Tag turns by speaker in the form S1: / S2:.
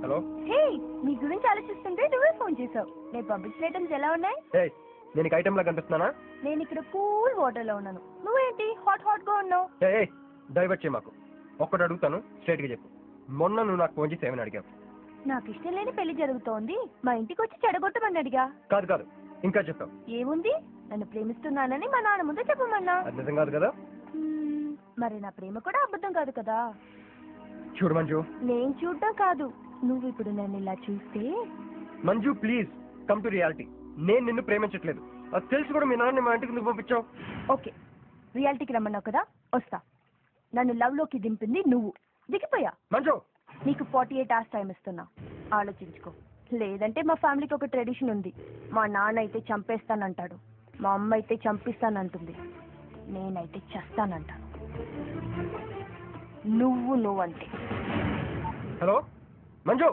S1: Hello.
S2: హే, నీ గురించి ఆలోచిస్తుంటే నువ్వే ఫోన్ చేసావు. నేను పంపించిన ఐటమ్స్ ఎలా ఉన్నాయి?
S1: నేను ఐటమ్ లా కనిపిస్తున్నానా?
S2: నేను ఇక్కడ కూల్ వాటర్ లో ఉన్నాను, నువ్వేంటి హాట్ హాట్ గా ఉన్నావు?
S1: డైవర్ట్ చేయ మాకు. ఒక్కటి అడుగుతాను, స్ట్రైట్ గా చెప్పు. మొన్న నువ్వు నాకు ఫోన్ చేసి ఏమని అడిగావు?
S2: నాకు ఇష్టం లేని పెళ్లి జరుగుతోంది, మా ఇంటికి వచ్చి చెడగొట్టమని అడిగా.
S1: కాదు కాదు, ఇంకా చెప్పావు.
S2: ఏముంది, నన్ను ప్రేమిస్తున్నానని మా నాన్న ముందే చెప్పమన్నా.
S1: అది నిజం కాదు కదా?
S2: మరి నా ప్రేమ కూడా అబద్ధం కాదు కదా?
S1: చూడు మంజు.
S2: నేను చూడటం కాదు, నువ్వు ఇప్పుడు నన్ను ఇలా చూస్తే.
S1: Manju please come to reality. నేను నిన్ను ప్రేమించట్లేదు, అది తెలిసి కూడా మీ నాన్న మా ఇంటికి నువ్వు పంపించావు.
S2: ఓకే, రియాలిటీకి రమ్మన్నావు కదా, వస్తా. నన్ను లవ్ లోకి దింపింది నువ్వు, దిగిపోయా.
S1: మంజు,
S2: నీకు 48 hours టైం ఇస్తున్నా, ఆలోచించుకో. లేదంటే మా ఫ్యామిలీకి ఒక ట్రెడిషన్ ఉంది, మా నాన్న అయితే చంపేస్తానంటాడు, మా అమ్మ అయితే చంపిస్తానంటుంది, నేనైతే చేస్తానంటాను. నువ్వంటే.
S1: హలో మంజు.